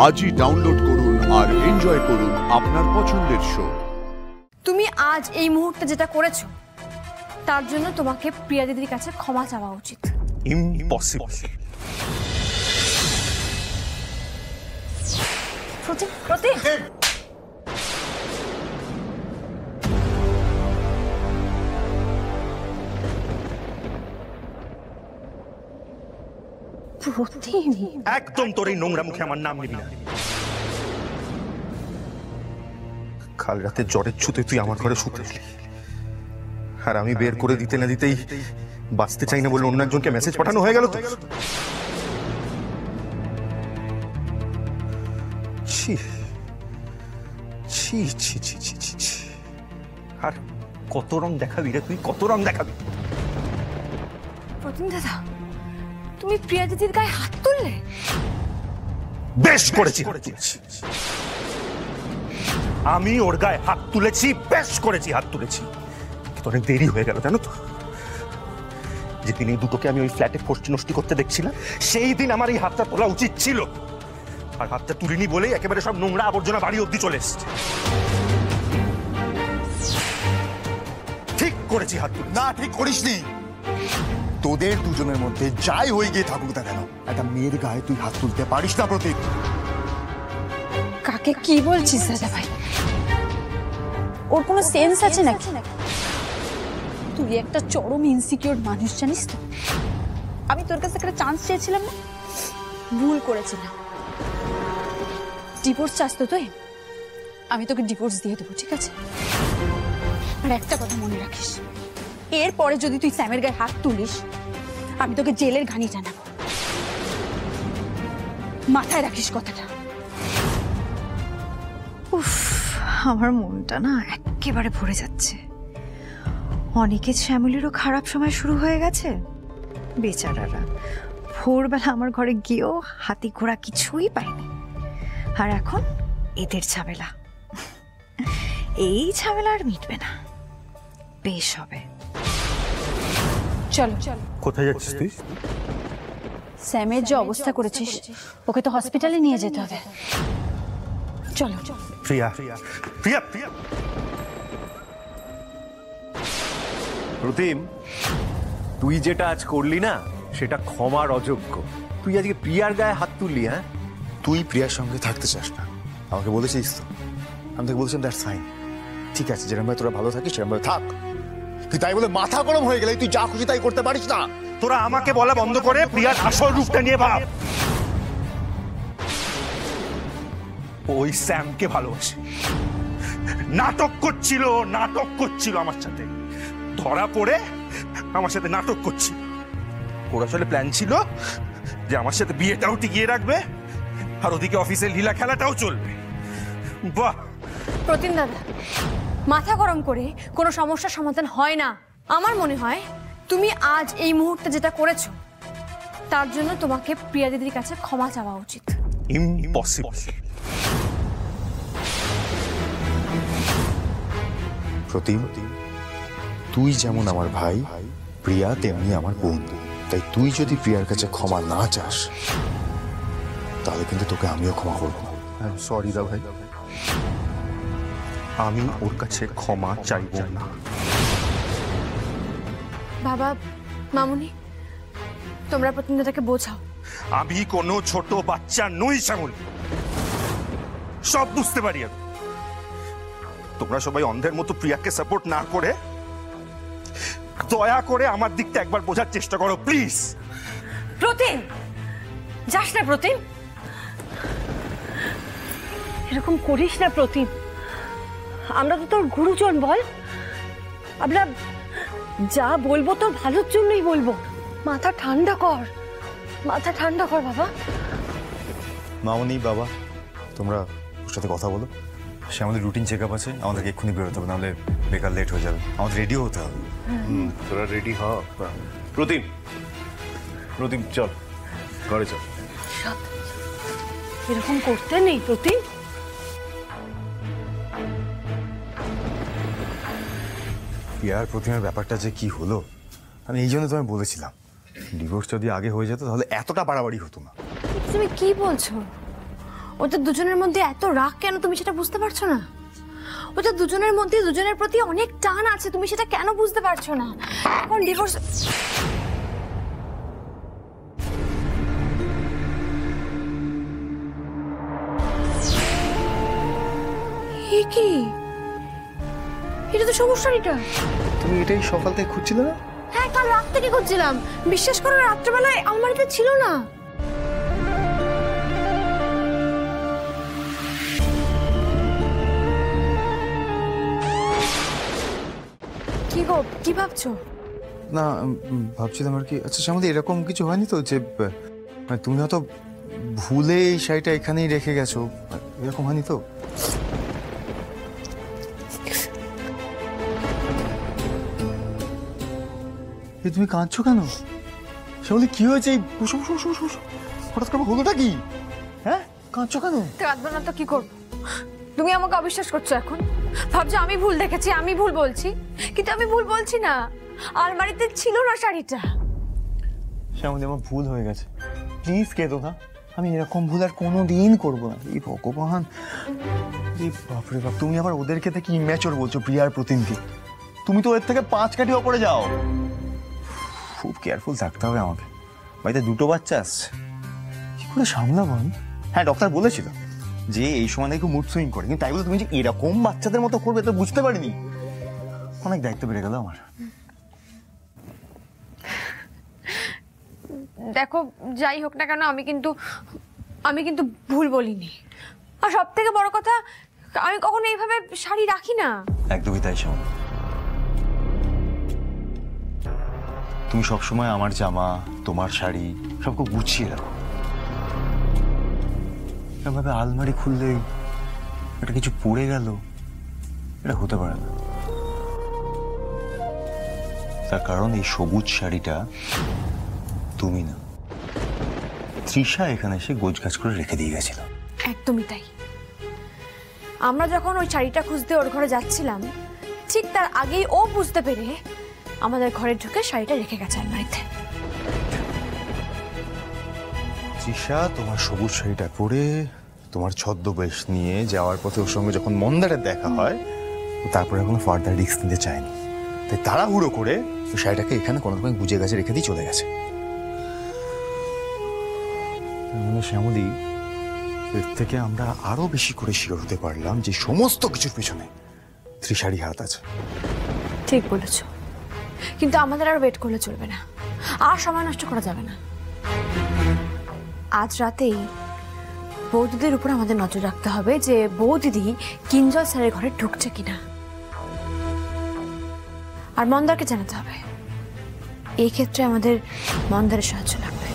আজই ডাউনলোড করুন আর এনজয় করুন আপনার পছন্দের শো। তুমি আজ এই মুহূর্তে যেটা করেছো তার জন্য তোমাকে প্রিয়া দিদির কাছে ক্ষমা চাওয়া উচিত। ইম্পসিবল। প্রতিম, প্রতিম, প্রতিম, একদম তোর এই নোংরা মুখে আমার নাম নিবি না। কাল রাতে জ্বরের ছুতে তুই আমার ঘরে শুতে আর আমি বের করে দিতে না দিতেই বাঁচতে চাই না বলে অন্য একজনকে মেসেজ পাঠানো হয়ে গেল। তো ছি ছি ছি ছি ছি ছি ছি। আর কত রং দেখাবি রে তুই, কত রং দেখাবি? প্রতিম দাদা, তুমি প্রিয়া দিদির গায়ে হাত তুললে? বেশ করেছি, আমি ওর গায়ে হাত তুলেছি, বেশ করেছি, হাত তুলেছি। কিন্তু অনেক দেরি হয়ে গেল জানো তো। যেদিন এই দুটোকে আমি ওই ফ্ল্যাটে ফষ্টি নষ্টি করতে দেখছিলাম সেই দিন আমার এই হাতটা তোলা উচিত ছিল। আর হাতটা তুলিনি বলেই একেবারে সব নোংরা আবর্জনা বাড়ি অব্দি চলে এসছে। ঠিক করেছি হাত তুলে। না, ঠিক করিসনি। তোদের দুজনের মধ্যে যাই হয়ে গিয়ে থাকুক না কেন, একটা মেয়ের গায়ে তুই হাত তুলতে পারিস না প্রতীক। কাকে কি বলছিস দাদা ভাই? ওর কোনো সেন্স আছে নাকি? তুই একটা চরম ইনসিকিউর মানুষ, জানিস তো। আমি তোর কাছে একটা চান্স চেয়েছিলাম না, ভুল করেছিলাম। ডিভোর্স চাস তো তুই? আমি তোকে ডিভোর্স দিয়ে দেবো, ঠিক আছে? আর একটা কথা মনে রাখিস, এরপরে যদি তুই স্যামের গায়ে হাত তুলিস আমি তোকে জেলের ঘানি জানাবো। মাথায় রাখিস কথাটা। উফ, আমার মনটা না একেবারে ভরে যাচ্ছে। অনেকের শ্যামলীরও খারাপ সময় শুরু হয়ে গেছে। বেচারারা ভোরবেলা আমার ঘরে গিয়েও হাতি ঘোড়া কিছুই পায়নি, আর এখন এদের ঝামেলা। এই ঝামেলা আর মিটবে না, বেশ হবে। চলো চলো। কোথায় যাচ্ছিস তুই? স্যামের যে অবস্থা করেছিস ওকে তো হসপিটালে নিয়ে যেতে হবে। চলো। প্রিয়া, প্রিয়া, প্রিয়া। প্রতিম, তুই যেটা আজ করলি না সেটা ক্ষমার অযোগ্য। তুই আজকে প্রিয়ার গায়ে হাত তুললি। হ্যাঁ, তুই প্রিয়ার সঙ্গে থাকতে চাস না, আমাকে বলেছিস তো। আমি তোকে বলছিলাম দ্যাটস ফাইন, ঠিক আছে, যেরকম ভাবে তোরা ভালো থাকিস সেরকম ভাবে থাক। তুই তাই বলে মাথা গরম হয়ে গেলে তুই যা খুশি তাই করতে পারিস না। তোরা আমাকে বলা বন্ধ করে প্রিয়ার আসল রূপটা নিয়ে ভাব। ওই স্যামকে ভালোবাসে, নাটক করছিল, নাটক করছিল আমার সাথে। ধরা পড়ে আমার সাথে নাটক করছিল। ওর আসলে প্ল্যান ছিল যে আমার সাথে বিয়েটাও টিকিয়ে রাখবে আর ওদিকে অফিসের লীলা খেলাটাও চলবে। বাহ! প্রতিম দাদা, মাথা গরম করে কোনো সমস্যার সমাধান হয় না। আমার মনে হয় তুমি আজ এই মুহূর্তে যেটা করেছো তার জন্য তোমাকে প্রিয়া দিদির কাছে ক্ষমা চাওয়া উচিত। ইম্পসিবল। প্রতিম, তুই যেমন আমার ভাই, প্রিয়া তেমনি আমার বন্ধু। তাই তুই যদি প্রিয়ার কাছে ক্ষমা না চাস তাহলে কিন্তু তোকে আমিও ক্ষমা করবো না। সরি দা ভাই, আমি ওর কাছে ক্ষমা চাইব না। বাবা, মামুনি, তোমরা প্রতিম দাদাকে বোঝাও। আমি কোনো ছোট বাচ্চা নই শ্যামলী, সব বুঝতে পারি আমি। তোমরা সবাই অন্ধের মতো প্রিয়াকে সাপোর্ট না করে দয়া করে আমার দিকটা একবার বোঝার চেষ্টা করো প্লিজ। প্রতিম, যাস না প্রতিম, এরকম করিস না প্রতিম। আমরা তো তোর গুরুজন, বল। আমরা যা বলবো তোর ভালোর জন্যই বলবো। মাথা ঠান্ডা কর, মাথা ঠান্ডা কর বাবা। মামনি, বাবা, তোমরা ওর সাথে কথা বলো। সে আমাদের রুটিন চেক আপ আছে, আমাদেরকে এক্ষুনি বেরোতে হবে, নাহলে বেকার লেট হয়ে যাবে। আমাদের রেডিও হতে হবে। তোরা রেডি হ। প্রতিম, প্রতিম চল ঘরে চল। এরকম করতে নেই প্রতিম। প্রিয়ার প্রতিমার ব্যাপারটা যে কি হলো, আমি এই জন্য তোমায় বলেছিলাম ডিভোর্স যদি আগে হয়ে যেত তাহলে এতটা বাড়াবাড়ি হতো না। তুমি কি বলছো? ওদের দুজনের মধ্যে এত রাগ কেন তুমি সেটা বুঝতে পারছো না? ওদের দুজনের মধ্যে দুজনের প্রতি অনেক টান আছে, তুমি সেটা কেন বুঝতে পারছো না? এখন ডিভোর্স কি, এটা তো সমস্যাটা। তুমি এটাই সকাল থেকে খুঁজছিলে না? হ্যাঁ, কাল রাত থেকে খুঁজছিলাম, বিশ্বাস করো রাত্রেবেলায় আলমারিতে ছিল না। কি গো, কি ভাবছো? না, ভাবছিলাম আর কি। আচ্ছা শ্যামলী, এরকম কিছু হয়নি তো যে মানে তুমি হয়তো ভুলে এই শাড়িটা এখানেই রেখে গেছো? এরকম হয়নি তো? তুমি কাঁদছো কেন শ্যামলী? কি হয়েছে? বসো বসো বসো বসো। হঠাৎ করে হলোটা কি? হ্যাঁ, কাঁদছো কেন? কাঁদবো না তো কি করবো? তুমি আমাকে অবিশ্বাস করছো এখন? ভাবছো আমি ভুল দেখেছি, আমি ভুল বলছি, কিন্তু আমি ভুল বলছি না। আলমারিতে ছিল না শাড়িটা। শ্যামলী, আমার ভুল হয়ে গেছে, প্লিজ কেঁদো না। আমি এরকম ভুল আর কোনোদিন করবো না। এই ভগবান, এই বাপরে বাপ, তুমি আবার ওদেরকে থেকে ইম্যাচুর বলছো প্রিয়ার প্রতিনিধি। তুমি তো এর থেকে 5 কাঠি ওপরে যাও। খুব কেয়ারফুল থাকতে হবে আমাকে। বাড়িতে 2টো বাচ্চা আসছে, কি করে সামলাবো আমি? হ্যাঁ, ডক্টর বলেছিল যে এই সময় নাকি মুড সুইং করে, কিন্তু তাই বলে তুমি যে এরকম বাচ্চাদের মতো করবে তো বুঝতে পারিনি। অনেক দায়িত্ব বেড়ে গেল আমার। দেখো, যাই হোক না কেন, আমি কিন্তু ভুল বলিনি। আর সব থেকে বড় কথা, আমি কখনো এইভাবে শাড়ি রাখি না। একদমই তাই শ্যামলী। তুমি সবসময় আমার জামা, তোমার শাড়ি সব খুব গুছিয়ে রাখো। এভাবে আলমারি খুললেই একটা কিছু পড়ে গেল, এটা হতে পারে না। তার কারণ এই সবুজ শাড়িটা তুমি না, তৃষা এখানে এসে গোছগাছ করে রেখে দিয়ে গেছিল। একদমই তাই। আমরা যখন ওই শাড়িটা খুঁজতে ওর ঘরে যাচ্ছিলাম, ঠিক তার আগেই ও বুঝতে পেরে আমাদের ঘরে ঢুকে শাড়িটা রেখে গেছে আলমারিতে। তৃষা তোমার সবুজ শাড়িটা পরে তোমার ছদ্মবেশ নিয়ে যাওয়ার পথে ওর সঙ্গে যখন মন্দারের দেখা হয়, তারপরে কোনো ফার্দার রিস্ক নিতে চায়নি, তাই তাড়াহুড়ো করে ওই শাড়িটাকে এখানে কোনো রকম গুজে গাছে রেখে দিয়ে চলে গেছে। মানে শ্যামলী, এর থেকে আমরা আরো বেশি করে শিওর হতে পারলাম যে সমস্ত কিছুর পেছনে তৃষারই হাত আছে। ঠিক বলেছ, কিন্তু আমাদের আর ওয়েট করলে চলবে না, আর সময় নষ্ট করা যাবে না। আজ রাতেই বৌদিদের উপর আমাদের নজর রাখতে হবে যে বৌদিদি কিঞ্জল স্যারের ঘরে ঢুকছে কিনা, আর মন্দারকে জানাতে হবে। এই ক্ষেত্রে আমাদের মন্দারের সাহায্য লাগবে।